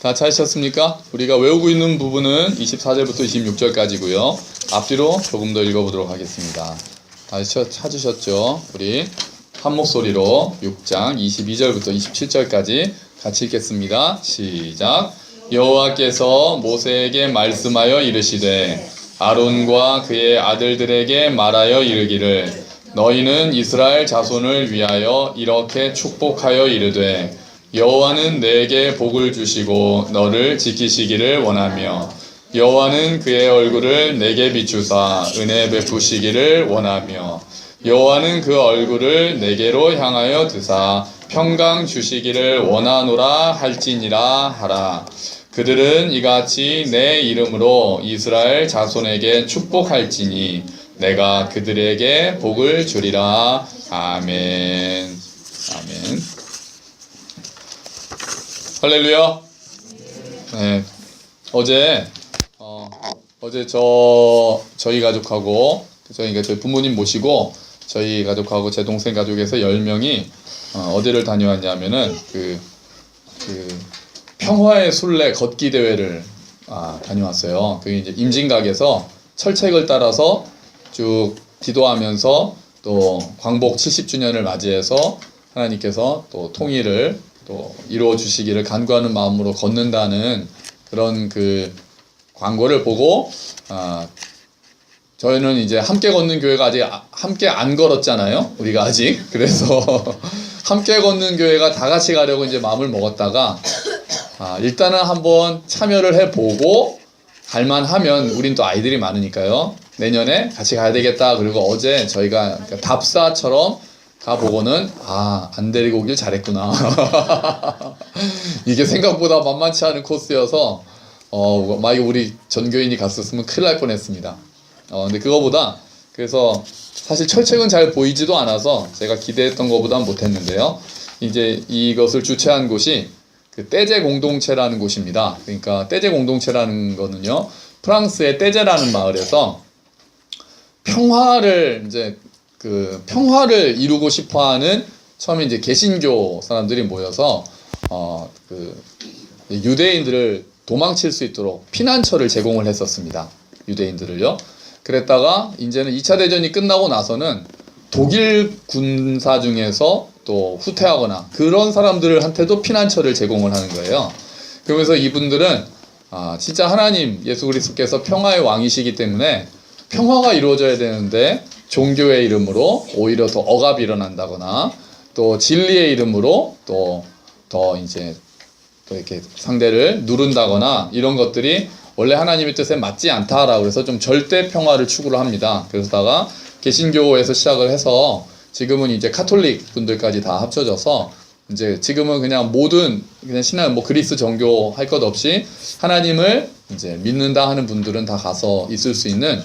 다 찾으셨습니까? 우리가 외우고 있는 부분은 24절부터 26절까지고요. 앞뒤로 조금 더 읽어보도록 하겠습니다. 다시 찾으셨죠? 우리 한 목소리로 6장 22절부터 27절까지 같이 읽겠습니다. 시작. 여호와께서 모세에게 말씀하여 이르시되 아론과 그의 아들들에게 말하여 이르기를 너희는 이스라엘 자손을 위하여 이렇게 축복하여 이르되 여호와는 내게 복을 주시고 너를 지키시기를 원하며 여호와는 그의 얼굴을 내게 비추사 은혜 베푸시기를 원하며 여호와는 그 얼굴을 내게로 향하여 드사 평강 주시기를 원하노라 할지니라 하라. 그들은 이같이 내 이름으로 이스라엘 자손에게 축복할지니 내가 그들에게 복을 주리라. 아멘. 아멘. 할렐루야. 네. 어제 저희 가족하고 저희 부모님 모시고 저희 가족하고 제 동생 가족에서 10명이 어디를 다녀왔냐면은 그 평화의 순례 걷기 대회를 다녀왔어요. 그게 이제 임진각에서 철책을 따라서 쭉 기도하면서 또 광복 70주년을 맞이해서 하나님께서 또 통일을 또 이루어 주시기를 간구하는 마음으로 걷는다는 그런 그 광고를 보고 저희는 이제 함께 걷는 교회가 아직 함께 안 걸었잖아요. 우리가 아직. 그래서 함께 걷는 교회가 다 같이 가려고 이제 마음을 먹었다가 일단은 한번 참여를 해보고 갈만하면 우린 또 아이들이 많으니까요. 내년에 같이 가야 되겠다. 그리고 어제 저희가 답사처럼 가보고는 안 데리고 오길 잘했구나. 이게 생각보다 만만치 않은 코스여서 만약에 우리 전교인이 갔었으면 큰일 날 뻔했습니다. 근데 그거보다 그래서 사실 철책은 잘 보이지도 않아서 제가 기대했던 것보다는 못했는데요. 이제 이것을 주최한 곳이 그 떼제 공동체라는 곳입니다. 그러니까 떼제 공동체라는 거는요, 프랑스의 떼제라는 마을에서 평화를 이루고 싶어하는 처음에 이제 개신교 사람들이 모여서 유대인들을 도망칠 수 있도록 피난처를 제공을 했었습니다. 유대인들을요. 그랬다가 이제는 2차 대전이 끝나고 나서는 독일 군사 중에서 또 후퇴하거나 그런 사람들한테도 피난처를 제공을 하는 거예요. 그러면서 이분들은 진짜 하나님 예수 그리스도께서 평화의 왕이시기 때문에 평화가 이루어져야 되는데 종교의 이름으로 오히려 더 억압이 일어난다거나 또 진리의 이름으로 또 이렇게 상대를 누른다거나 이런 것들이 원래 하나님의 뜻에 맞지 않다라고 해서 좀 절대 평화를 추구를 합니다. 그러다가 개신교에서 시작을 해서 지금은 이제 카톨릭 분들까지 다 합쳐져서 이제 지금은 그냥 모든 신앙 그리스 정교 할 것 없이 하나님을 이제 믿는다 하는 분들은 다 가서 있을 수 있는,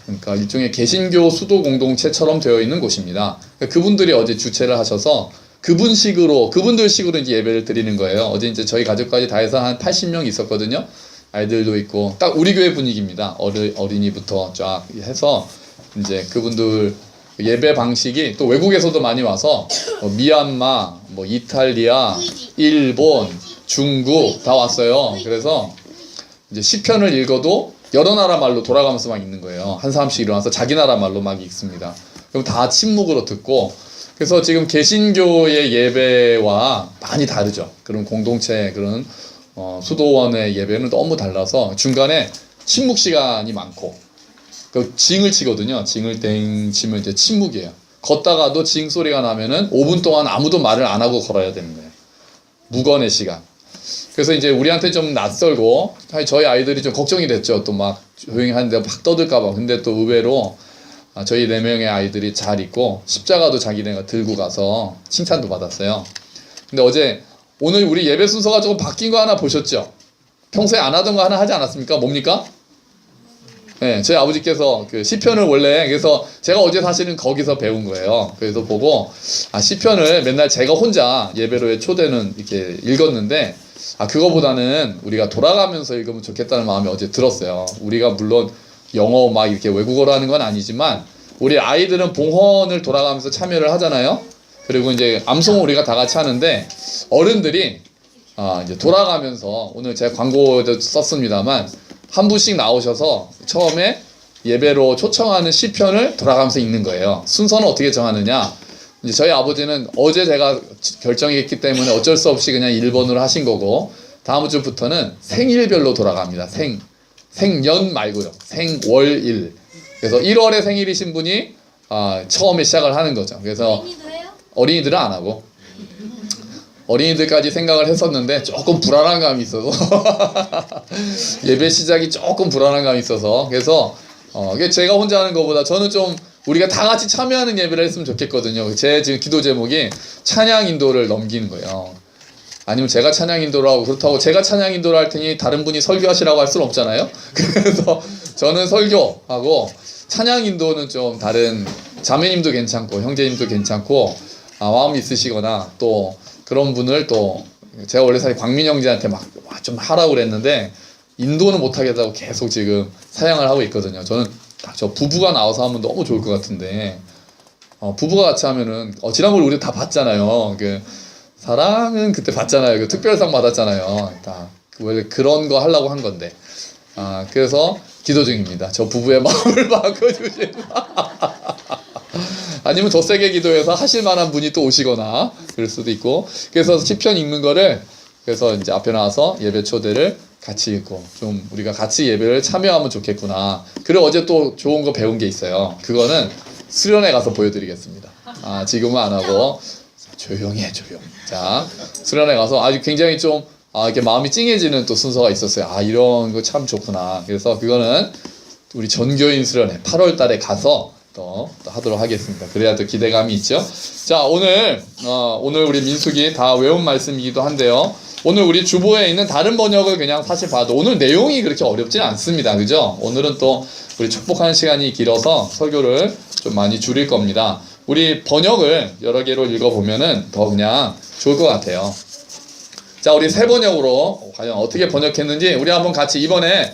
그러니까 일종의 개신교 수도 공동체처럼 되어 있는 곳입니다. 그러니까 그분들이 어제 주최를 하셔서 그분들식으로 이제 예배를 드리는 거예요. 어제 이제 저희 가족까지 다 해서 한 80명 있었거든요. 아이들도 있고 딱 우리 교회 분위기입니다. 어린이부터 쫙 해서 이제 그분들 예배 방식이 또 외국에서도 많이 와서 미얀마, 이탈리아, 일본, 중국 다 왔어요. 그래서 이제 시편을 읽어도 여러 나라 말로 돌아가면서 막 읽는 거예요. 한 사람씩 일어나서 자기 나라 말로 막 읽습니다. 그럼 다 침묵으로 듣고, 그래서 지금 개신교의 예배와 많이 다르죠. 그런 공동체, 그런 수도원의 예배는 너무 달라서 중간에 침묵 시간이 많고, 그 징을 치거든요. 징을 치면 이제 침묵이에요. 걷다가도 징 소리가 나면은 5분 동안 아무도 말을 안 하고 걸어야 되는 거예요. 무건의 시간. 그래서 이제 우리한테 좀 낯설고, 저희 아이들이 좀 걱정이 됐죠. 또 막 조용히 하는데 막 떠들까봐. 근데 또 의외로 저희 4명의 아이들이 잘 있고, 십자가도 자기네가 들고 가서 칭찬도 받았어요. 근데 오늘 우리 예배 순서가 조금 바뀐 거 하나 보셨죠? 평소에 안 하던 거 하나 하지 않았습니까? 뭡니까? 네, 저희 아버지께서 그 시편을 원래, 그래서 제가 어제 사실은 거기서 배운 거예요. 그래서 보고, 시편을 맨날 제가 혼자 예배로의 초대는 이렇게 읽었는데, 그거보다는 우리가 돌아가면서 읽으면 좋겠다는 마음이 어제 들었어요. 우리가 물론 영어 막 이렇게 외국어로 하는 건 아니지만, 우리 아이들은 봉헌을 돌아가면서 참여를 하잖아요. 그리고 이제 암송을 우리가 다 같이 하는데, 어른들이 이제 돌아가면서 오늘 제가 광고에도 썼습니다만 한 분씩 나오셔서 처음에 예배로 초청하는 시편을 돌아가면서 읽는 거예요. 순서는 어떻게 정하느냐? 이제 저희 아버지는 어제 제가 결정했기 때문에 어쩔 수 없이 그냥 1번으로 하신 거고, 다음 주부터는 생일별로 돌아갑니다. 생년 말고요. 생월일. 그래서 1월에 생일이신 분이 처음에 시작을 하는 거죠. 그래서 어린이들은 안 하고 어린이들까지 생각을 했었는데 조금 불안한 감이 있어서 예배 시작이 조금 불안한 감이 있어서, 그래서 제가 혼자 하는 것보다 저는 좀 우리가 다 같이 참여하는 예배를 했으면 좋겠거든요. 제 지금 기도 제목이 찬양 인도를 넘기는 거예요. 아니면 제가 찬양 인도를 하고, 그렇다고 제가 찬양 인도를 할 테니 다른 분이 설교하시라고 할 수는 없잖아요. 그래서 저는 설교하고 찬양 인도는 좀 다른 자매님도 괜찮고 형제님도 괜찮고 마음이 있으시거나 또 그런 분을, 또 제가 원래 사실 광민 형제한테 막 좀 하라고 그랬는데 인도는 못하겠다고 계속 지금 사양을 하고 있거든요. 저는 저 부부가 나와서 하면 너무 좋을 것 같은데, 부부가 같이 하면은 지난번에 우리 다 봤잖아요. 그 사랑은 그때 봤잖아요. 그 특별상 받았잖아요. 다 원래 그런 거 하려고 한 건데, 그래서 기도 중입니다. 저 부부의 마음을 바꿔주시고 아니면 더 세게 기도해서 하실 만한 분이 또 오시거나 그럴 수도 있고, 그래서 시편 읽는 거를, 그래서 이제 앞에 나와서 예배 초대를 같이 읽고 좀 우리가 같이 예배를 참여하면 좋겠구나. 그리고 어제 또 좋은 거 배운 게 있어요. 그거는 수련회 가서 보여드리겠습니다. 지금은 안 하고 조용히 해, 조용. 자, 수련회 가서 아주 굉장히 좀 이렇게 마음이 찡해지는 또 순서가 있었어요. 이런 거 참 좋구나. 그래서 그거는 우리 전교인 수련회 8월 달에 가서 또 하도록 하겠습니다. 그래야 또 기대감이 있죠. 자, 오늘 우리 민숙이 다 외운 말씀이기도 한데요. 오늘 우리 주보에 있는 다른 번역을 그냥 사실 봐도 오늘 내용이 그렇게 어렵진 않습니다. 그죠? 오늘은 또 우리 축복하는 시간이 길어서 설교를 좀 많이 줄일 겁니다. 우리 번역을 여러 개로 읽어보면은 더 그냥 좋을 것 같아요. 자, 우리 새 번역으로 과연 어떻게 번역했는지 우리 한번 같이 이번에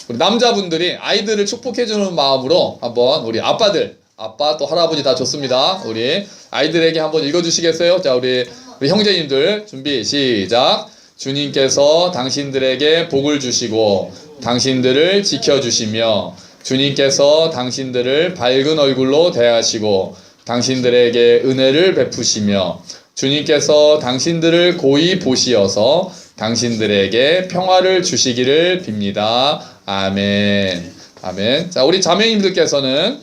우리 남자분들이 아이들을 축복해주는 마음으로 한번 우리 아빠들, 아빠 또 할아버지 다 좋습니다. 우리 아이들에게 한번 읽어주시겠어요? 자, 우리 형제님들 준비 시작. 주님께서 당신들에게 복을 주시고 당신들을 지켜주시며 주님께서 당신들을 밝은 얼굴로 대하시고 당신들에게 은혜를 베푸시며 주님께서 당신들을 고이 보시어서 당신들에게 평화를 주시기를 빕니다. 아멘. 아멘. 자, 우리 자매님들께서는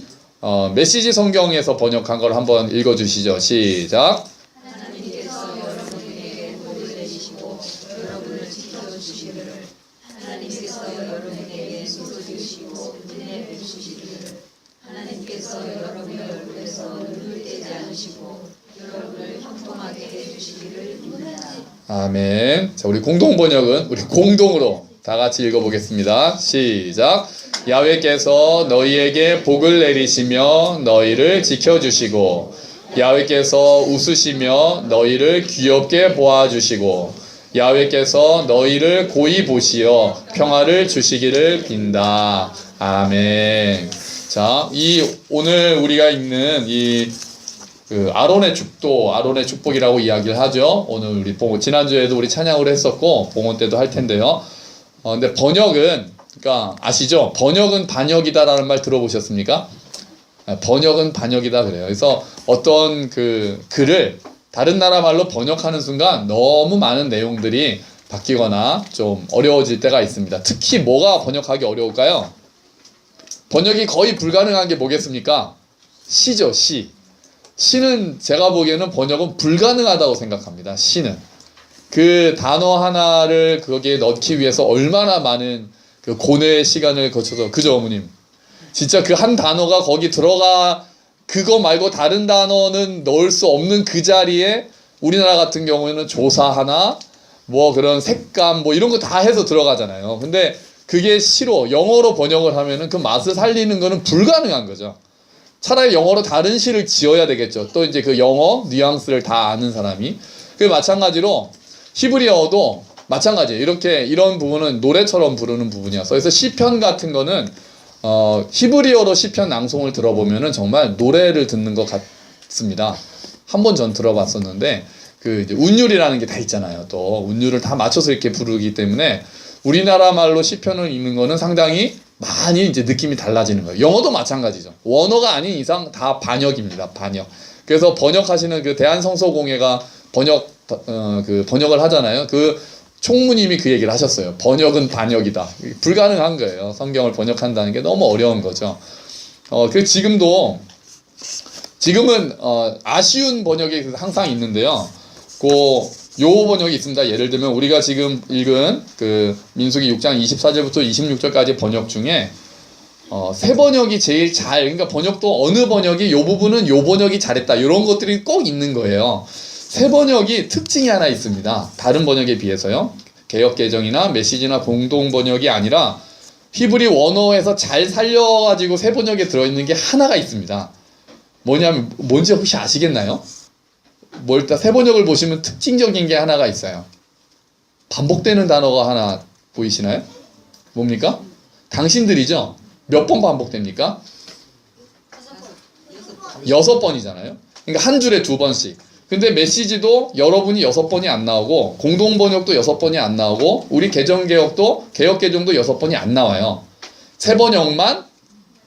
메시지 성경에서 번역한 걸 한번 읽어주시죠. 시작. 하나님께서 여러분에게 복을 내리시고 여러분을 지켜주시기를, 하나님께서 여러분에게 쏟아주시고 은혜 베푸시기를, 하나님께서 여러분의 얼굴에서 눈을 떼지 않으시고 여러분을 형통하게 해주시기를 빕니다. 아멘. 자, 우리 공동 번역은 우리 공동으로 다 같이 읽어보겠습니다. 시작. 야훼께서 너희에게 복을 내리시며 너희를 지켜주시고 야훼께서 웃으시며 너희를 귀엽게 보아주시고 야훼께서 너희를 고이 보시어 평화를 주시기를 빈다. 아멘. 자, 오늘 우리가 읽는 아론의 축도, 아론의 축복이라고 이야기를 하죠. 오늘 우리 지난주에도 우리 찬양으로 했었고 봉헌 때도 할 텐데요. 근데 번역은, 그러니까 아시죠? 번역은 반역이다라는 말 들어보셨습니까? 번역은 반역이다 그래요. 그래서 어떤 글을 다른 나라 말로 번역하는 순간 너무 많은 내용들이 바뀌거나 좀 어려워질 때가 있습니다. 특히 뭐가 번역하기 어려울까요? 번역이 거의 불가능한 게 뭐겠습니까? 시죠, 시. 시는 제가 보기에는 번역은 불가능하다고 생각합니다. 시는. 그 단어 하나를 거기에 넣기 위해서 얼마나 많은 그 고뇌의 시간을 거쳐서, 그죠, 어머님? 진짜 그 한 단어가 거기 그거 말고 다른 단어는 넣을 수 없는 그 자리에 우리나라 같은 경우에는 조사 하나, 뭐 그런 색감, 뭐 이런 거 다 해서 들어가잖아요. 근데 그게 시로, 영어로 번역을 하면은 그 맛을 살리는 거는 불가능한 거죠. 차라리 영어로 다른 시를 지어야 되겠죠. 또 이제 그 영어 뉘앙스를 다 아는 사람이. 그 마찬가지로 히브리어도 마찬가지예요. 이런 부분은 노래처럼 부르는 부분이었어. 그래서 시편 같은 거는 히브리어로 시편 낭송을 들어보면은 정말 노래를 듣는 것 같습니다. 한 번 전 들어봤었는데 그 이제 운율이라는 게 다 있잖아요. 또 운율을 다 맞춰서 이렇게 부르기 때문에 우리나라 말로 시편을 읽는 거는 상당히 많이 이제 느낌이 달라지는 거예요. 영어도 마찬가지죠. 원어가 아닌 이상 다 반역입니다. 반역. 그래서 번역하시는 그 대한성서공회가 번역을 하잖아요. 그 총무님이 그 얘기를 하셨어요. 번역은 반역이다. 불가능한 거예요. 성경을 번역한다는 게 너무 어려운 거죠. 그 지금은 아쉬운 번역이 항상 있는데요. 요 번역이 있습니다. 예를 들면 우리가 지금 읽은 그 민수기 6장 24절부터 26절까지 번역 중에 새 번역이 제일 그러니까 번역도 어느 번역이 요 부분은 요 번역이 잘했다. 이런 것들이 꼭 있는 거예요. 새 번역이 특징이 하나 있습니다. 다른 번역에 비해서요. 개역개정이나 메시지나 공동 번역이 아니라 히브리 원어에서 잘 살려가지고 새 번역에 들어있는 게 하나가 있습니다. 뭔지 혹시 아시겠나요? 새 번역을 보시면 특징적인 게 하나가 있어요. 반복되는 단어가 하나 보이시나요? 뭡니까? 당신들이죠? 몇 번 반복됩니까? 6번이잖아요. 그러니까 한 줄에 2번씩. 근데 메시지도 여러분이 6번이 안 나오고, 공동번역도 6번이 안 나오고, 우리 개정개혁도, 개혁개정도 6번이 안 나와요. 새 번역만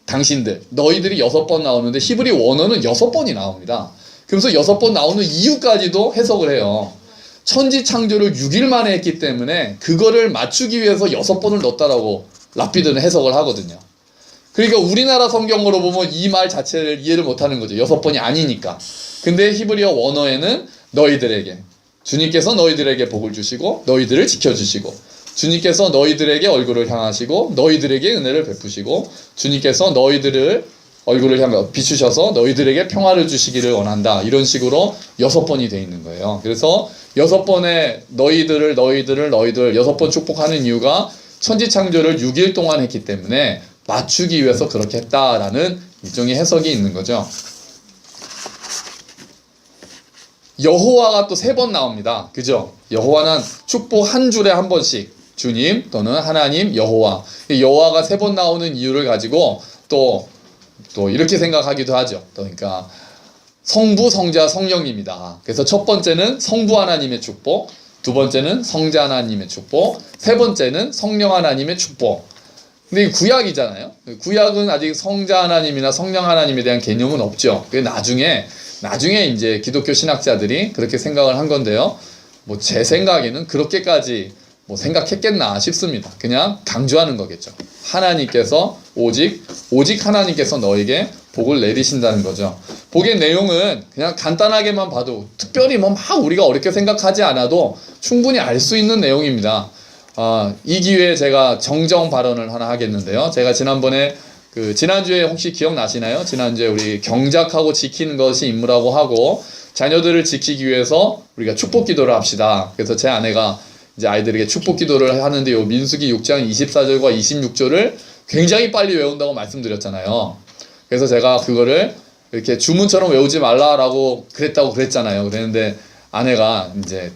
당신들, 너희들이 6번 나오는데 히브리 원어는 6번이 나옵니다. 그래서 6번 나오는 이유까지도 해석을 해요. 천지 창조를 6일 만에 했기 때문에 그거를 맞추기 위해서 6번을 넣었다라고 랍비드는 해석을 하거든요. 그러니까 우리나라 성경으로 보면 이 말 자체를 이해를 못하는 거죠. 6번이 아니니까. 근데 히브리어 원어에는 너희들에게, 주님께서 너희들에게 복을 주시고 너희들을 지켜주시고, 주님께서 너희들에게 얼굴을 향하시고 너희들에게 은혜를 베푸시고, 주님께서 너희들을 얼굴을 향해 비추셔서 너희들에게 평화를 주시기를 원한다. 이런 식으로 6번이 되어 있는 거예요. 그래서 6번의 너희들 6번 축복하는 이유가 천지창조를 6일 동안 했기 때문에 맞추기 위해서 그렇게 했다라는 일종의 해석이 있는 거죠. 여호와가 또 3번 나옵니다. 그죠? 여호와는 축복 한 줄에 한 번씩, 주님 또는 하나님 여호와. 여호와가 3번 나오는 이유를 가지고 또 이렇게 생각하기도 하죠. 그러니까 성부, 성자, 성령님이다. 그래서 첫 번째는 성부 하나님의 축복, 두 번째는 성자 하나님의 축복, 세 번째는 성령 하나님의 축복. 근데 이게 구약이잖아요. 구약은 아직 성자 하나님이나 성령 하나님에 대한 개념은 없죠. 그게 나중에 이제 기독교 신학자들이 그렇게 생각을 한 건데요. 제 생각에는 그렇게까지 생각했겠나 싶습니다. 그냥 강조하는 거겠죠. 하나님께서 오직 하나님께서 너에게 복을 내리신다는 거죠. 복의 내용은 그냥 간단하게만 봐도 특별히 막 우리가 어렵게 생각하지 않아도 충분히 알 수 있는 내용입니다. 이 기회에 제가 정정 발언을 하나 하겠는데요. 제가 지난주에 혹시 기억나시나요? 지난주에 우리 경작하고 지키는 것이 임무라고 하고, 자녀들을 지키기 위해서 우리가 축복 기도를 합시다. 그래서 제 아내가 이제 아이들에게 축복 기도를 하는데 요 민수기 6장 24절과 26절을 굉장히 빨리 외운다고 말씀드렸잖아요. 그래서 제가 그거를 이렇게 주문처럼 외우지 말라라고 그랬잖아요. 그랬는데 아내가 이제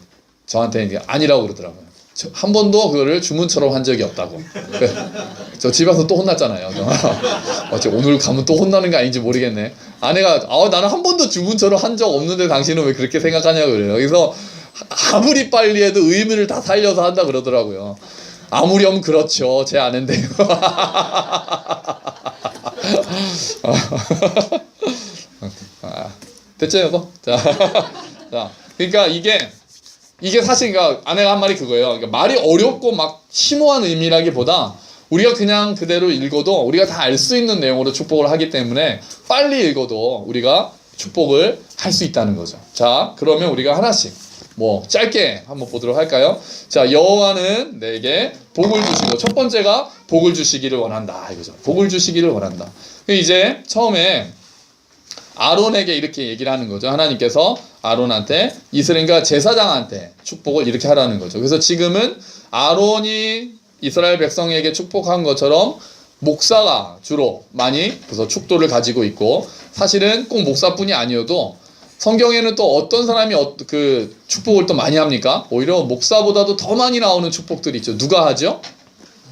저한테 이제 아니라고 그러더라고요. 한 번도 그거를 주문처럼 한 적이 없다고. 저 집에 와서 또 혼났잖아요. 오늘 가면 또 혼나는 게 아닌지 모르겠네. 아내가 나는 한 번도 주문처럼 한 적 없는데 당신은 왜 그렇게 생각하냐고 그래요. 그래서 아무리 빨리 해도 의미를 다 살려서 한다 그러더라고요. 아무렴 그렇죠. 제 아내인데요. 됐죠, 여보? 자, 그러니까 이게 사실 그러니까 아내가 한 말이 그거예요. 그러니까 말이 어렵고 막 심오한 의미라기보다 우리가 그냥 그대로 읽어도 우리가 다 알 수 있는 내용으로 축복을 하기 때문에 빨리 읽어도 우리가 축복을 할 수 있다는 거죠. 자, 그러면 우리가 하나씩 짧게 한번 보도록 할까요? 자, 여호와는 내게 복을 주시고, 첫 번째가 복을 주시기를 원한다 이거죠. 복을 주시기를 원한다. 이제 처음에 아론에게 이렇게 얘기를 하는 거죠. 하나님께서 아론한테, 이스라엘과 제사장한테 축복을 이렇게 하라는 거죠. 그래서 지금은 아론이 이스라엘 백성에게 축복한 것처럼 목사가 주로 많이 그래서 축도를 가지고 있고, 사실은 꼭 목사뿐이 아니어도 성경에는 또 어떤 사람이 그 축복을 또 많이 합니까? 오히려 목사보다도 더 많이 나오는 축복들이 있죠. 누가 하죠?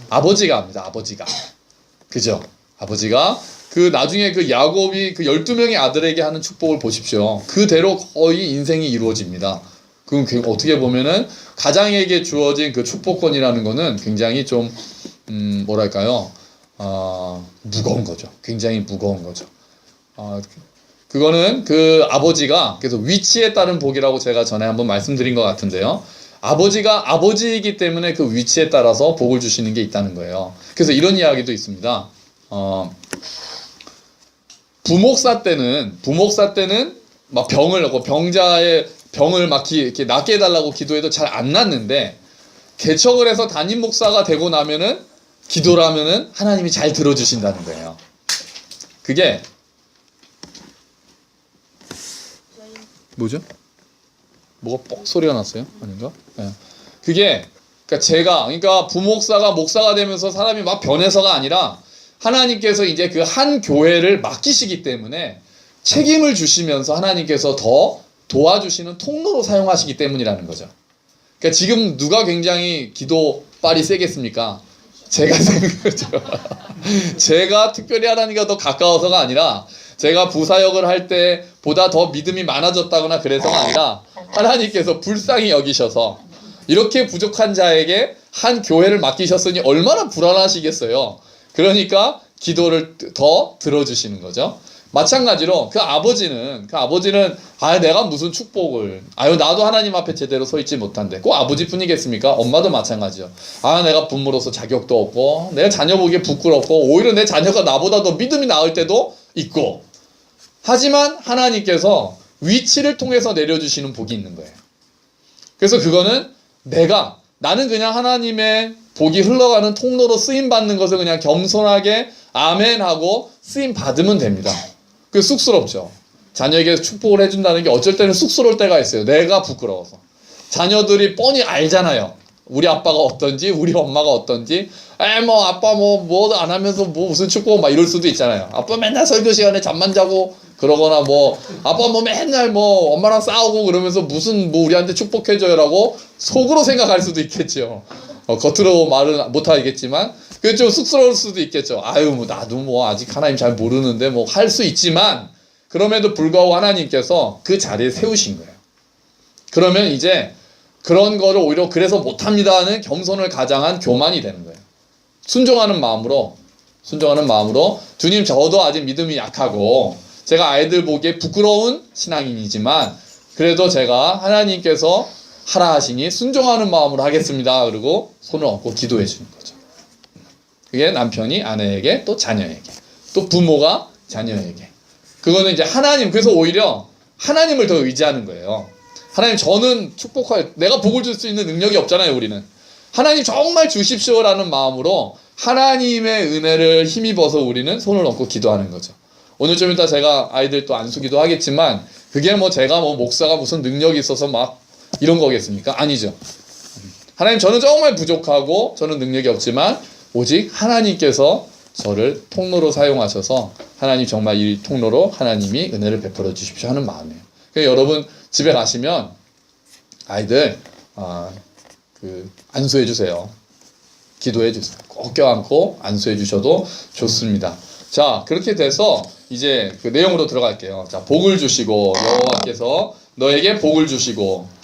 아버지가 합니다. 아버지가. 그죠? 아버지가 나중에 야곱이 12명의 아들에게 하는 축복을 보십시오. 그대로 거의 인생이 이루어집니다. 그건 어떻게 보면은 가장에게 주어진 그 축복권이라는 거는 굉장히 좀 뭐랄까요? 무거운 거죠. 굉장히 무거운 거죠. 그거는 그 아버지가 그래서 위치에 따른 복이라고 제가 전에 한번 말씀드린 것 같은데요. 아버지가 아버지이기 때문에 그 위치에 따라서 복을 주시는 게 있다는 거예요. 그래서 이런 이야기도 있습니다. 부목사 때는 막 병을 얻고 병자의 병을 막 이렇게 낫게 해달라고 기도해도 잘 안 낫는데 개척을 해서 담임 목사가 되고 나면은 기도를 하면은 하나님이 잘 들어주신다는 거예요. 그게 뭐죠? 뭐가 뻑 소리가 났어요? 아닌가? 네. 그게 그러니까 부목사가 목사가 되면서 사람이 막 변해서가 아니라 하나님께서 이제 그 한 교회를 맡기시기 때문에 책임을 주시면서 하나님께서 더 도와주시는 통로로 사용하시기 때문이라는 거죠. 그러니까 지금 누가 굉장히 기도빨이 세겠습니까? 제가 센 거죠. 제가 특별히 하나님과 더 가까워서가 아니라 제가 부사역을 할 때보다 더 믿음이 많아졌다거나 그래서가 아니라 하나님께서 불쌍히 여기셔서 이렇게 부족한 자에게 한 교회를 맡기셨으니 얼마나 불안하시겠어요. 그러니까 기도를 더 들어주시는 거죠. 마찬가지로 그 아버지는 내가 무슨 축복을 나도 하나님 앞에 제대로 서 있지 못한데 꼭 아버지뿐이겠습니까? 엄마도 마찬가지죠. 내가 부모로서 자격도 없고 내 자녀 보기에 부끄럽고 오히려 내 자녀가 나보다 더 믿음이 나을 때도 있고 하지만 하나님께서 위치를 통해서 내려주시는 복이 있는 거예요. 그래서 그거는 나는 그냥 하나님의 복이 흘러가는 통로로 쓰임받는 것을 그냥 겸손하게 아멘하고 쓰임받으면 됩니다. 그게 쑥스럽죠. 자녀에게 축복을 해준다는 게 어쩔 때는 쑥스러울 때가 있어요. 내가 부끄러워서. 자녀들이 뻔히 알잖아요. 우리 아빠가 어떤지, 우리 엄마가 어떤지. 아빠 뭐 안 하면서 무슨 축복 막 이럴 수도 있잖아요. 아빠 맨날 설교 시간에 잠만 자고 그러거나 아빠 맨날 엄마랑 싸우고 그러면서 무슨 우리한테 축복해줘요라고 속으로 생각할 수도 있겠죠. 겉으로 말은 못하겠지만 그게 좀 쑥스러울 수도 있겠죠. 나도 아직 하나님 잘 모르는데 할 수 있지만 그럼에도 불구하고 하나님께서 그 자리에 세우신 거예요. 그러면 이제 그런 거를 오히려 그래서 못합니다는 겸손을 가장한 교만이 되는 거예요. 순종하는 마음으로 주님 저도 아직 믿음이 약하고 제가 아이들 보기에 부끄러운 신앙인이지만 그래도 제가 하나님께서 하라 하시니 순종하는 마음으로 하겠습니다. 그리고 손을 얹고 기도해 주는 거죠. 그게 남편이 아내에게 또 자녀에게 또 부모가 자녀에게 그거는 이제 그래서 오히려 하나님을 더 의지하는 거예요. 하나님 저는 내가 복을 줄 수 있는 능력이 없잖아요. 우리는 하나님 정말 주십시오라는 마음으로 하나님의 은혜를 힘입어서 우리는 손을 얹고 기도하는 거죠. 오늘 좀 이따 제가 아이들 또 안수기도 하겠지만 그게 제가 목사가 무슨 능력이 있어서 막 이런 거겠습니까? 아니죠. 하나님 저는 정말 부족하고 저는 능력이 없지만 오직 하나님께서 저를 통로로 사용하셔서 하나님 정말 이 통로로 하나님이 은혜를 베풀어 주십시오 하는 마음이에요. 그러니까 여러분 집에 가시면 아이들 안수해 주세요. 기도해 주세요. 꼭 껴안고 안수해 주셔도 좋습니다. 자, 그렇게 돼서 이제 그 내용으로 들어갈게요. 자, 복을 주시고 여호와께서 너에게 복을 주시고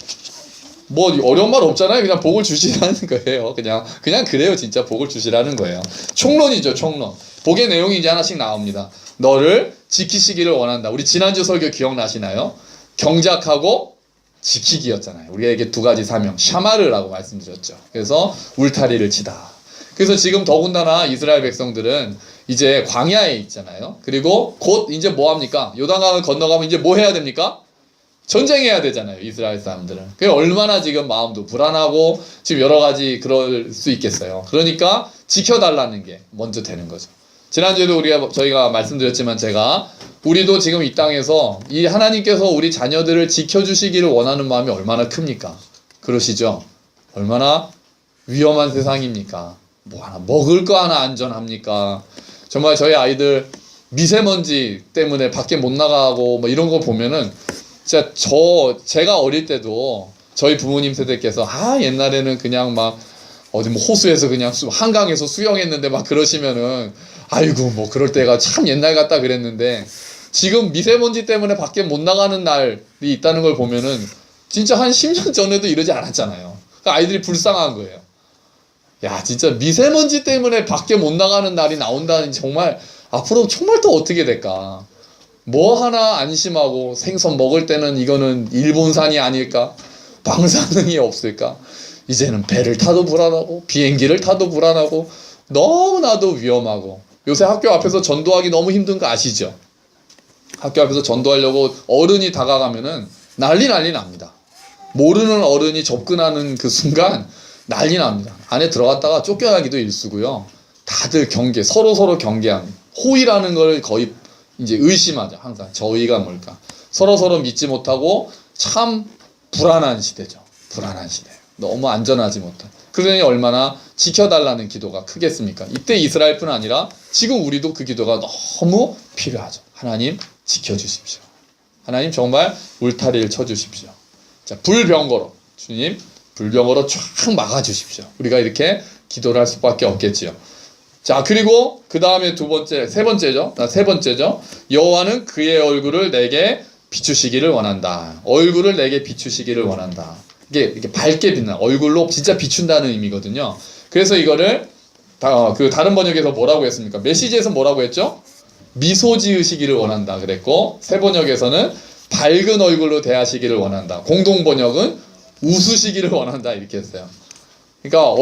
어려운 말 없잖아요. 그냥 복을 주시라는 거예요. 그냥 그래요. 진짜 복을 주시라는 거예요. 총론이죠. 총론. 복의 내용이 이제 하나씩 나옵니다. 너를 지키시기를 원한다. 우리 지난주 설교 기억나시나요? 경작하고 지키기였잖아요. 우리에게 두 가지 사명, 샤마르라고 말씀드렸죠. 그래서 울타리를 치다. 그래서 지금 더군다나 이스라엘 백성들은 이제 광야에 있잖아요. 그리고 곧 이제 뭐 합니까? 요단강을 건너가면 이제 뭐 해야 됩니까? 전쟁해야 되잖아요. 이스라엘 사람들은. 그게 얼마나 지금 마음도 불안하고 지금 여러 가지 그럴 수 있겠어요. 그러니까 지켜달라는 게 먼저 되는 거죠. 지난주에도 저희가 말씀드렸지만 우리도 지금 이 땅에서 이 하나님께서 우리 자녀들을 지켜주시기를 원하는 마음이 얼마나 큽니까? 그러시죠? 얼마나 위험한 세상입니까? 먹을 거 하나 안전합니까? 정말 저희 아이들 미세먼지 때문에 밖에 못 나가고 이런 거 보면은 진짜 제가 어릴 때도 저희 부모님 세대께서 옛날에는 그냥 어디 호수에서 그냥 한강에서 수영했는데 그러시면은 아이고 그럴 때가 참 옛날 같다 그랬는데 지금 미세먼지 때문에 밖에 못 나가는 날이 있다는 걸 보면은 진짜 한 10년 전에도 이러지 않았잖아요. 그러니까 아이들이 불쌍한 거예요. 야, 진짜 미세먼지 때문에 밖에 못 나가는 날이 나온다니 정말 앞으로 정말 또 어떻게 될까? 뭐 하나 안심하고 생선 먹을 때는 이거는 일본산이 아닐까? 방사능이 없을까? 이제는 배를 타도 불안하고 비행기를 타도 불안하고 너무나도 위험하고 요새 학교 앞에서 전도하기 너무 힘든 거 아시죠? 학교 앞에서 전도하려고 어른이 다가가면은 난리 납니다. 모르는 어른이 접근하는 그 순간 난리 납니다. 안에 들어갔다가 쫓겨나기도 일쑤고요. 다들 서로 경계합니다. 호의라는 걸 거의 이제 의심하죠. 항상 저희가 뭘까? 서로 믿지 못하고 참 불안한 시대죠. 불안한 시대. 너무 안전하지 못한. 그러니 얼마나 지켜달라는 기도가 크겠습니까? 이때 이스라엘뿐 아니라 지금 우리도 그 기도가 너무 필요하죠. 하나님 지켜주십시오. 하나님 정말 울타리를 쳐주십시오. 자, 불병거로 주님 불병거로 쫙 막아주십시오. 우리가 이렇게 기도를 할 수밖에 없겠지요. 자, 그리고 그 다음에 세 번째죠. 여호와는 그의 얼굴을 내게 비추시기를 원한다. 얼굴을 내게 비추시기를 원한다. 이게 이렇게 밝게 빛나 얼굴로 진짜 비춘다는 의미거든요. 그래서 이거를 다른 번역에서 뭐라고 했습니까? 메시지에서 뭐라고 했죠? 미소 지으시기를 원한다 그랬고, 새 번역에서는 밝은 얼굴로 대하시기를 원한다. 공동 번역은 웃으시기를 원한다 이렇게 했어요. 그러니까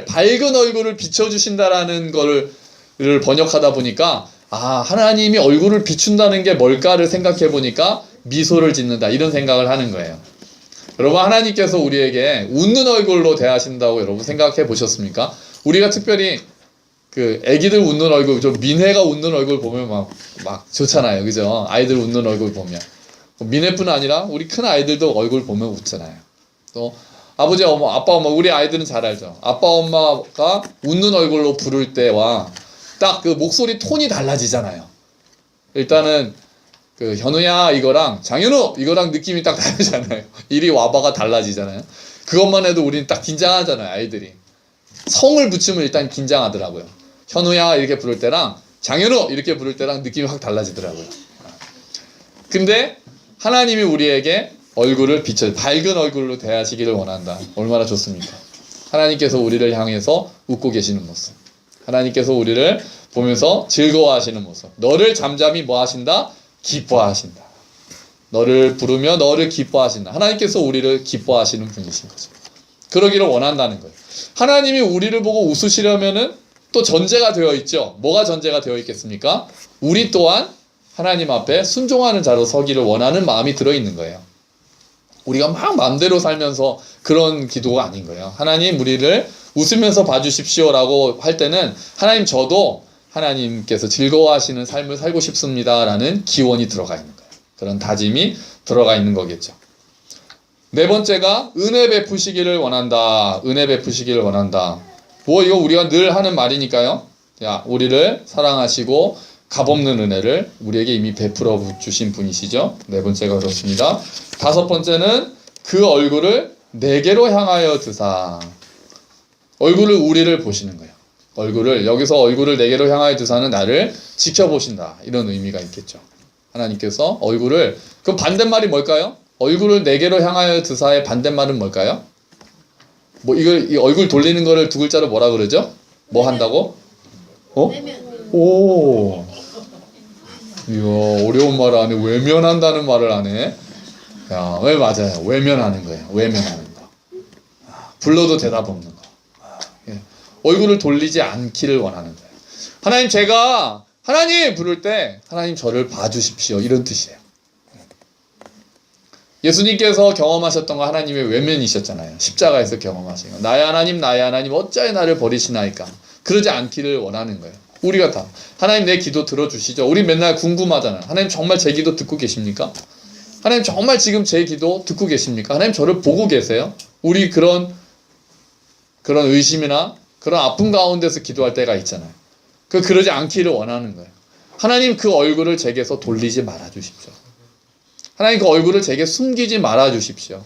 밝은 얼굴을 비춰주신다라는 거를 번역하다 보니까 하나님이 얼굴을 비춘다는 게 뭘까를 생각해 보니까 미소를 짓는다 이런 생각을 하는 거예요. 여러분, 하나님께서 우리에게 웃는 얼굴로 대하신다고 여러분 생각해 보셨습니까? 우리가 특별히 그 애기들 웃는 얼굴, 좀 민혜가 웃는 얼굴 보면 막 좋잖아요. 그죠? 아이들 웃는 얼굴 보면. 민혜뿐 아니라 우리 큰 아이들도 얼굴 보면 웃잖아요. 또 아버지, 아빠, 엄마, 우리 아이들은 잘 알죠. 아빠, 엄마가 웃는 얼굴로 부를 때와 딱 그 목소리 톤이 달라지잖아요. 일단은 그 현우야 이거랑 장현우 이거랑 느낌이 딱 다르잖아요. 이리 와봐가 달라지잖아요. 그것만 해도 우리는 딱 긴장하잖아요. 아이들이 성을 붙이면 일단 긴장하더라고요. 현우야 이렇게 부를 때랑 장현우 이렇게 부를 때랑 느낌이 확 달라지더라고요. 근데 하나님이 우리에게 얼굴을 밝은 얼굴로 대하시기를 원한다. 얼마나 좋습니까? 하나님께서 우리를 향해서 웃고 계시는 모습, 하나님께서 우리를 보면서 즐거워하시는 모습, 너를 잠잠히 뭐 하신다? 기뻐하신다. 너를 부르며 너를 기뻐하신다. 하나님께서 우리를 기뻐하시는 분이신 거죠. 그러기를 원한다는 거예요. 하나님이 우리를 보고 웃으시려면은 또 전제가 되어 있죠. 뭐가 전제가 되어 있겠습니까? 우리 또한 하나님 앞에 순종하는 자로 서기를 원하는 마음이 들어있는 거예요. 우리가 막 마음대로 살면서 그런 기도가 아닌 거예요. 하나님 우리를 웃으면서 봐주십시오라고 할 때는 하나님 저도 하나님께서 즐거워하시는 삶을 살고 싶습니다라는 기원이 들어가 있는 거예요. 그런 다짐이 들어가 있는 거겠죠. 네 번째가 은혜 베푸시기를 원한다. 은혜 베푸시기를 원한다. 이거 우리가 늘 하는 말이니까요. 야, 우리를 사랑하시고 값없는 은혜를 우리에게 이미 베풀어 주신 분이시죠. 네 번째가 그렇습니다. 다섯 번째는 그 얼굴을 내게로 향하여 드사. 얼굴을 우리를 보시는 거예요. 여기서 얼굴을 내게로 향하여 드사는 나를 지켜보신다. 이런 의미가 있겠죠. 하나님께서 그 반대말이 뭘까요? 얼굴을 내게로 향하여 드사의 반대말은 뭘까요? 이 얼굴 돌리는 거를 두 글자로 뭐라 그러죠? 뭐 한다고? 오. 이야, 어려운 말을 안 해. 외면한다는 말을 안 해. 야, 왜 맞아요? 외면하는 거예요. 외면하는 거. 불러도 대답 없는 거. 얼굴을 돌리지 않기를 원하는 거예요. 하나님 부를 때 하나님 저를 봐주십시오. 이런 뜻이에요. 예수님께서 경험하셨던 거 하나님의 외면이셨잖아요. 십자가에서 경험하신 거. 나의 하나님 어찌하여 나를 버리시나이까. 그러지 않기를 원하는 거예요. 우리가 다 하나님 내 기도 들어주시죠. 우리 맨날 궁금하잖아요. 하나님 정말 제 기도 듣고 계십니까? 하나님 정말 지금 제 기도 듣고 계십니까? 하나님 저를 보고 계세요? 우리 그런 의심이나 그런 아픔 가운데서 기도할 때가 있잖아요. 그러지 않기를 원하는 거예요. 하나님 그 얼굴을 제게서 돌리지 말아 주십시오. 하나님 그 얼굴을 제게 숨기지 말아 주십시오.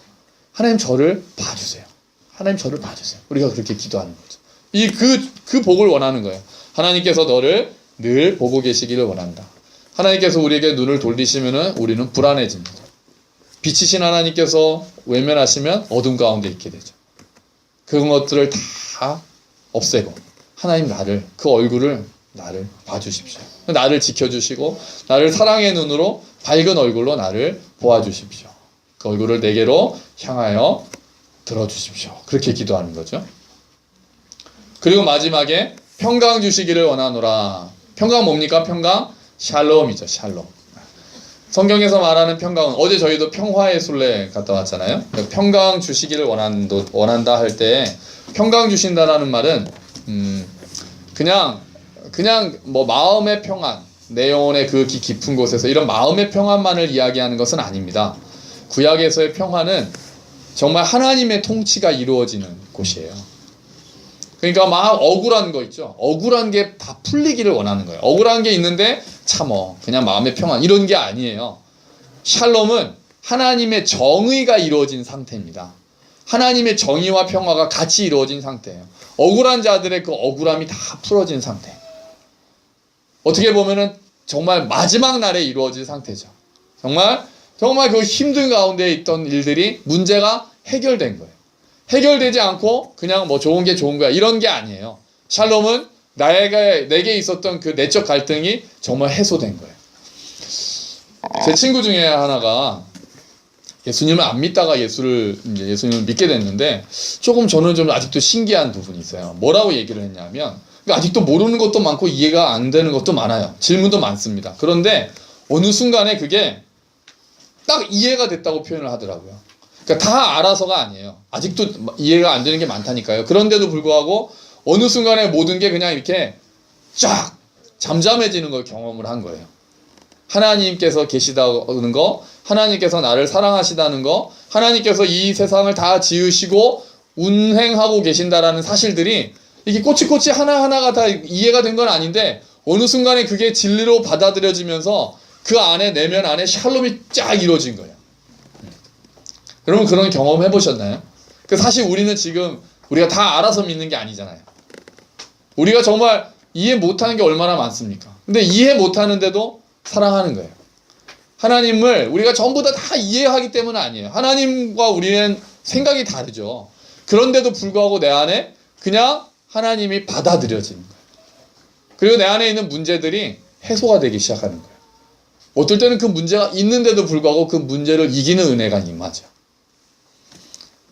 하나님 저를 봐주세요. 하나님 저를 봐주세요. 우리가 그렇게 기도하는 거죠. 그 복을 원하는 거예요. 하나님께서 너를 늘 보고 계시기를 원한다. 하나님께서 우리에게 눈을 돌리시면은 우리는 불안해집니다. 빛이신 하나님께서 외면하시면 어둠 가운데 있게 되죠. 그런 것들을 다 없애고 하나님 나를, 그 얼굴을 나를 봐주십시오. 나를 지켜주시고 나를 사랑의 눈으로 밝은 얼굴로 나를 보아주십시오. 그 얼굴을 내게로 향하여 들어주십시오. 그렇게 기도하는 거죠. 그리고 마지막에 평강 주시기를 원하노라. 평강 뭡니까? 평강 샬롬이죠. 샬롬. 성경에서 말하는 평강은 어제 저희도 평화의 순례 갔다 왔잖아요. 평강 주시기를 원한다 할 때 평강 주신다라는 말은 그냥 뭐 마음의 평안, 내 영혼의 그 깊은 곳에서 이런 마음의 평안만을 이야기하는 것은 아닙니다. 구약에서의 평화는 정말 하나님의 통치가 이루어지는 곳이에요. 그러니까 막 억울한 거 있죠. 억울한 게 다 풀리기를 원하는 거예요. 억울한 게 있는데 참어. 그냥 마음의 평안. 이런 게 아니에요. 샬롬은 하나님의 정의가 이루어진 상태입니다. 하나님의 정의와 평화가 같이 이루어진 상태예요. 억울한 자들의 그 억울함이 다 풀어진 상태. 어떻게 보면은 정말 마지막 날에 이루어진 상태죠. 정말 그 힘든 가운데 있던 일들이 문제가 해결된 거예요. 해결되지 않고 그냥 뭐 좋은 게 좋은 거야 이런 게 아니에요. 샬롬은 내게 있었던 그 내적 갈등이 정말 해소된 거예요. 제 친구 중에 하나가 예수님을 안 믿다가 예수님을 믿게 됐는데 조금 저는 좀 아직도 신기한 부분이 있어요. 뭐라고 얘기를 했냐면 아직도 모르는 것도 많고 이해가 안 되는 것도 많아요. 질문도 많습니다. 그런데 어느 순간에 그게 딱 이해가 됐다고 표현을 하더라고요. 그러니까 다 알아서가 아니에요. 아직도 이해가 안 되는 게 많다니까요. 그런데도 불구하고 어느 순간에 모든 게 그냥 이렇게 쫙 잠잠해지는 걸 경험을 한 거예요. 하나님께서 계시다는 거, 하나님께서 나를 사랑하시다는 거, 하나님께서 이 세상을 다 지으시고 운행하고 계신다라는 사실들이 이게 꼬치꼬치 하나하나가 다 이해가 된 건 아닌데 어느 순간에 그게 진리로 받아들여지면서 그 안에 내면 안에 샬롬이 쫙 이루어진 거예요. 여러분 그런 경험 해보셨나요? 사실 우리는 지금 우리가 다 알아서 믿는 게 아니잖아요. 우리가 정말 이해 못하는 게 얼마나 많습니까? 근데 이해 못하는데도 사랑하는 거예요. 하나님을 우리가 전부 다 이해하기 때문은 아니에요. 하나님과 우리는 생각이 다르죠. 그런데도 불구하고 내 안에 그냥 하나님이 받아들여지는 거예요. 그리고 내 안에 있는 문제들이 해소가 되기 시작하는 거예요. 어떨 때는 그 문제가 있는데도 불구하고 그 문제를 이기는 은혜가 임하죠.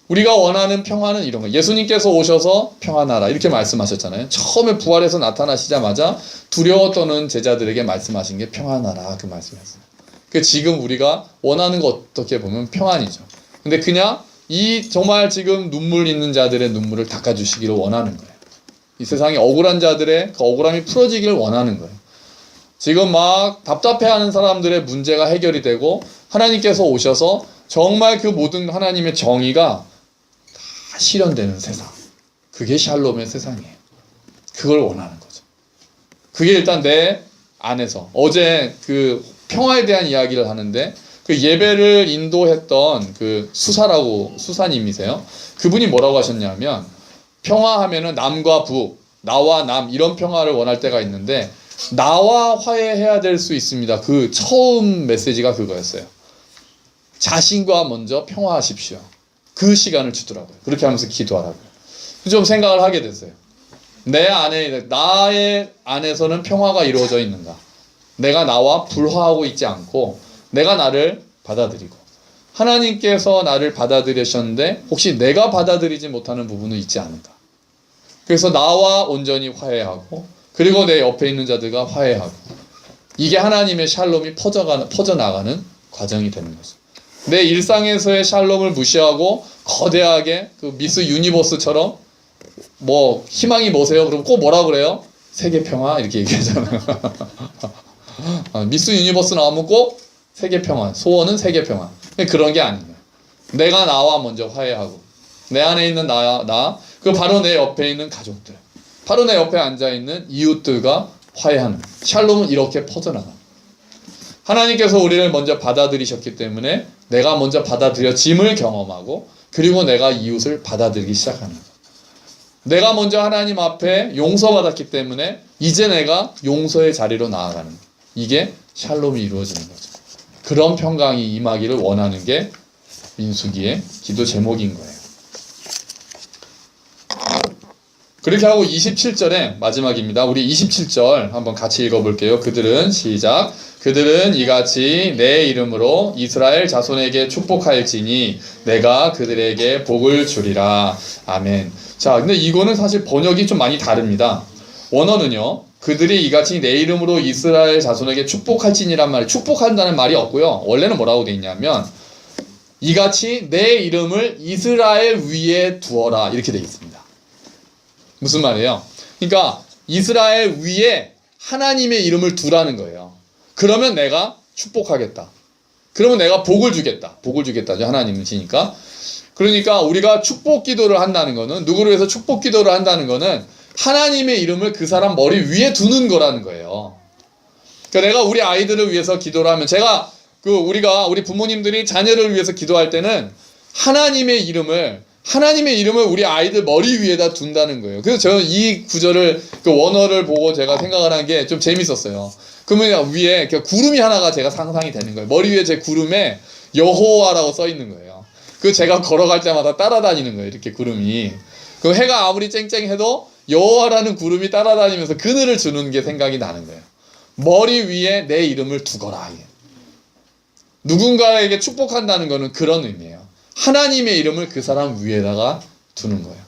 우리가 원하는 평화는 이런 거예요. 예수님께서 오셔서 평안하라 이렇게 말씀하셨잖아요. 처음에 부활해서 나타나시자마자 두려워 떠는 제자들에게 말씀하신 게 평안하라 그 말씀이었어요. 지금 우리가 원하는 거 어떻게 보면 평안이죠. 근데 그냥 이 정말 지금 눈물 있는 자들의 눈물을 닦아주시기를 원하는 거예요. 이 세상에 억울한 자들의 그 억울함이 풀어지기를 원하는 거예요. 지금 막 답답해하는 사람들의 문제가 해결이 되고 하나님께서 오셔서 정말 그 모든 하나님의 정의가 다 실현되는 세상. 그게 샬롬의 세상이에요. 그걸 원하는 거죠. 그게 일단 내 안에서 어제 그 평화에 대한 이야기를 하는데 그 예배를 인도했던 그 수사님이세요. 그분이 뭐라고 하셨냐면 평화하면은 남과 북, 나와 남 이런 평화를 원할 때가 있는데 나와 화해해야 될 수 있습니다. 그 처음 메시지가 그거였어요. 자신과 먼저 평화하십시오. 그 시간을 주더라고요. 그렇게 하면서 기도하라고요. 좀 생각을 하게 됐어요. 나의 안에서는 평화가 이루어져 있는가? 내가 나와 불화하고 있지 않고 내가 나를 받아들이고 하나님께서 나를 받아들이셨는데 혹시 내가 받아들이지 못하는 부분은 있지 않은가? 그래서 나와 온전히 화해하고 그리고 내 옆에 있는 자들과 화해하고 이게 하나님의 샬롬이 퍼져나가는 과정이 되는 거죠. 내 일상에서의 샬롬을 무시하고 거대하게 그 미스 유니버스처럼 뭐 희망이 뭐세요? 그럼 꼭 뭐라 그래요? 세계 평화 이렇게 얘기하잖아요. 미스 유니버스 나오면 꼭 세계 평화, 소원은 세계 평화. 그런 게 아니에요. 내가 나와 먼저 화해하고 내 안에 있는 그 바로 내 옆에 있는 가족들, 바로 내 옆에 앉아있는 이웃들과 화해하는 샬롬은 이렇게 퍼져나갑니다. 하나님께서 우리를 먼저 받아들이셨기 때문에 내가 먼저 받아들여짐을 경험하고 그리고 내가 이웃을 받아들이기 시작하는 거예요. 내가 먼저 하나님 앞에 용서받았기 때문에 이제 내가 용서의 자리로 나아가는 거예요. 이게 샬롬이 이루어지는 거죠. 그런 평강이 임하기를 원하는 게 민수기의 기도 제목인 거예요. 그렇게 하고 27절에 마지막입니다. 우리 27절 한번 같이 읽어볼게요. 그들은 시작. 그들은 이같이 내 이름으로 이스라엘 자손에게 축복할지니 내가 그들에게 복을 주리라. 아멘. 자, 근데 이거는 사실 번역이 좀 많이 다릅니다. 원어는요, 그들이 이같이 내 이름으로 이스라엘 자손에게 축복할지니란 말이, 축복한다는 말이 없고요. 원래는 뭐라고 돼 있냐면 이같이 내 이름을 이스라엘 위에 두어라, 이렇게 돼 있습니다. 무슨 말이에요? 그러니까 이스라엘 위에 하나님의 이름을 두라는 거예요. 그러면 내가 축복하겠다. 그러면 내가 복을 주겠다. 복을 주겠다죠. 하나님이시니까. 그러니까 우리가 축복 기도를 한다는 거는, 누구를 위해서 축복 기도를 한다는 거는 하나님의 이름을 그 사람 머리 위에 두는 거라는 거예요. 그러니까 내가 우리 아이들을 위해서 기도를 하면, 제가 우리 부모님들이 자녀를 위해서 기도할 때는 하나님의 이름을 우리 아이들 머리 위에다 둔다는 거예요. 그래서 저는 이 구절을, 원어를 보고 제가 생각을 한 게 좀 재밌었어요. 그러면 위에 구름이 하나가 제가 상상이 되는 거예요. 머리 위에 제 구름에 여호와라고 써 있는 거예요. 그 제가 걸어갈 때마다 따라다니는 거예요. 이렇게 구름이. 그 해가 아무리 쨍쨍해도 여호와라는 구름이 따라다니면서 그늘을 주는 게 생각이 나는 거예요. 머리 위에 내 이름을 두거라. 누군가에게 축복한다는 거는 그런 의미예요. 하나님의 이름을 그 사람 위에다가 두는 거예요.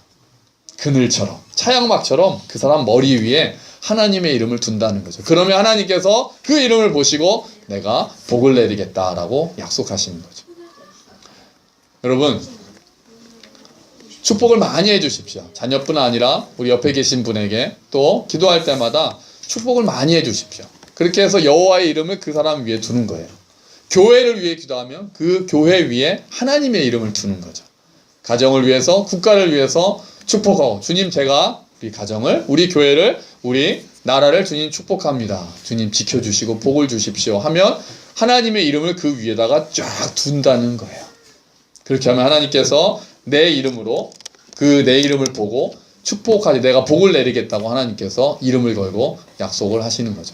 그늘처럼, 차양막처럼 그 사람 머리 위에 하나님의 이름을 둔다는 거죠. 그러면 하나님께서 그 이름을 보시고 내가 복을 내리겠다라고 약속하시는 거죠. 여러분, 축복을 많이 해주십시오. 자녀뿐 아니라 우리 옆에 계신 분에게 또 기도할 때마다 축복을 많이 해주십시오. 그렇게 해서 여호와의 이름을 그 사람 위에 두는 거예요. 교회를 위해 기도하면 그 교회 위에 하나님의 이름을 두는 거죠. 가정을 위해서, 국가를 위해서 축복하고, 주님, 제가 우리 가정을, 우리 교회를, 우리 나라를 주님 축복합니다. 주님 지켜주시고 복을 주십시오 하면 하나님의 이름을 그 위에다가 쫙 둔다는 거예요. 그렇게 하면 하나님께서 내 이름으로, 내 이름을 보고 축복하지, 내가 복을 내리겠다고 하나님께서 이름을 걸고 약속을 하시는 거죠.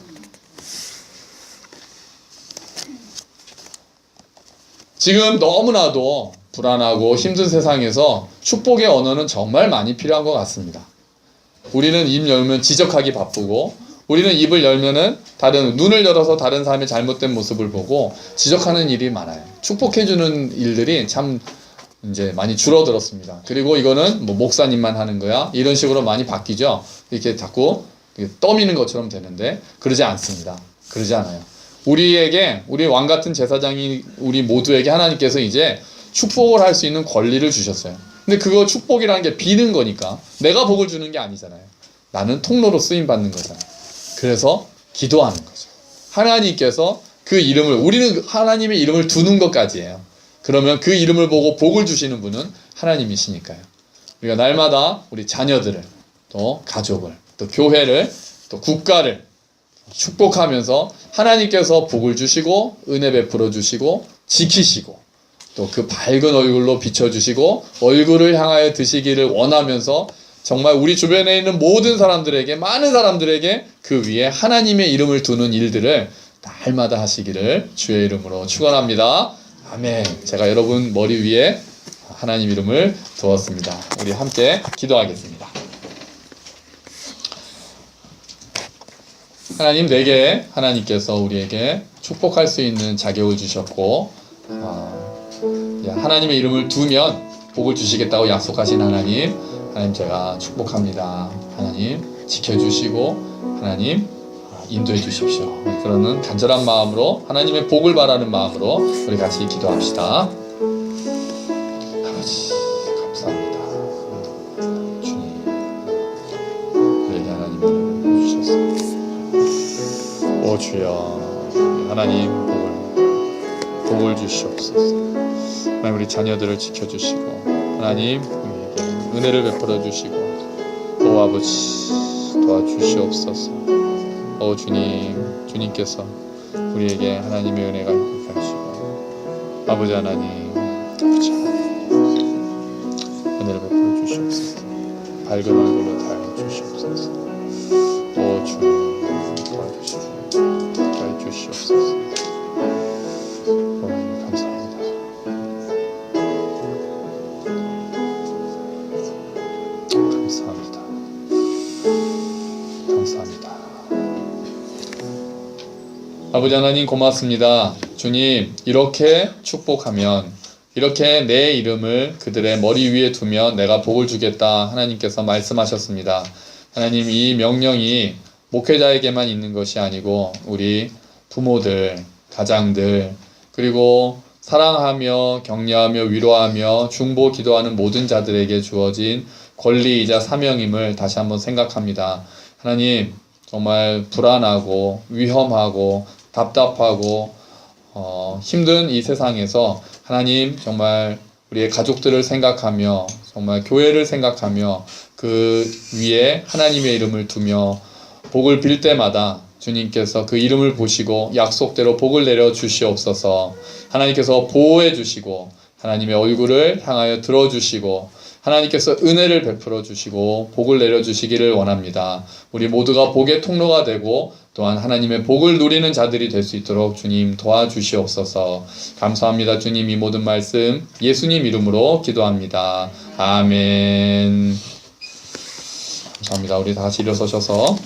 지금 너무나도 불안하고 힘든 세상에서 축복의 언어는 정말 많이 필요한 것 같습니다. 우리는 입 열면 지적하기 바쁘고, 우리는 입을 열면은 눈을 열어서 다른 사람의 잘못된 모습을 보고 지적하는 일이 많아요. 축복해주는 일들이 참 이제 많이 줄어들었습니다. 그리고 이거는 뭐 목사님만 하는 거야, 이런 식으로 많이 바뀌죠. 이렇게 자꾸 떠미는 것처럼 되는데 그러지 않습니다. 그러지 않아요. 우리 왕 같은 제사장이 우리 모두에게 하나님께서 이제 축복을 할 수 있는 권리를 주셨어요. 근데 그거 축복이라는 게 비는 거니까 내가 복을 주는 게 아니잖아요. 나는 통로로 쓰임 받는 거잖아요. 그래서 기도하는 거죠. 하나님께서 그 이름을, 우리는 하나님의 이름을 두는 것까지예요. 그러면 그 이름을 보고 복을 주시는 분은 하나님이시니까요. 우리가 날마다 우리 자녀들을, 또 가족을, 또 교회를, 또 국가를 축복하면서 하나님께서 복을 주시고 은혜 베풀어 주시고 지키시고 또 그 밝은 얼굴로 비춰주시고 얼굴을 향하여 드시기를 원하면서 정말 우리 주변에 있는 모든 사람들에게, 많은 사람들에게 그 위에 하나님의 이름을 두는 일들을 날마다 하시기를 주의 이름으로 축원합니다. 아멘. 제가 여러분 머리 위에 하나님 이름을 두었습니다. 우리 함께 기도하겠습니다. 하나님, 내게 하나님께서 우리에게 축복할 수 있는 자격을 주셨고, 하나님의 이름을 두면 복을 주시겠다고 약속하신 하나님, 제가 축복합니다. 하나님 지켜주시고 하나님 인도해 주십시오. 그러는 간절한 마음으로, 하나님의 복을 바라는 마음으로 우리 같이 기도합시다. 아버지 감사합니다. 주님, 우리에게 하나님을 주셨습니다. 오 주여, 하나님 복을 주시옵소서. 하나님, 우리 자녀들을 지켜주시고 하나님 우리에게 은혜를 베풀어 주시고, 오 아버지 도와주시옵소서. 오 주님, 주님께서 우리에게 하나님의 은혜가 있게 하시고, 아버지 하나님, 아버지 은혜를 베풀어 주시옵소서. 밝은 얼굴로 다해 주시옵소서. 오 주님 도와주시고 다해 주시옵소서. 감사합니다. 아버지 하나님 고맙습니다. 주님, 이렇게 축복하면, 이렇게 내 이름을 그들의 머리 위에 두면 내가 복을 주겠다 하나님께서 말씀하셨습니다. 하나님, 이 명령이 목회자에게만 있는 것이 아니고 우리 부모들, 가장들, 그리고 사랑하며 격려하며 위로하며 중보 기도하는 모든 자들에게 주어진 권리이자 사명임을 다시 한번 생각합니다. 하나님, 정말 불안하고 위험하고 답답하고 힘든 이 세상에서 하나님, 정말 우리의 가족들을 생각하며 정말 교회를 생각하며 그 위에 하나님의 이름을 두며 복을 빌 때마다 주님께서 그 이름을 보시고 약속대로 복을 내려 주시옵소서. 하나님께서 보호해 주시고 하나님의 얼굴을 향하여 들어주시고 하나님께서 은혜를 베풀어 주시고 복을 내려 주시기를 원합니다. 우리 모두가 복의 통로가 되고 또한 하나님의 복을 누리는 자들이 될 수 있도록 주님 도와주시옵소서. 감사합니다. 주님, 이 모든 말씀 예수님 이름으로 기도합니다. 아멘. 감사합니다. 우리 다 같이 일어서셔서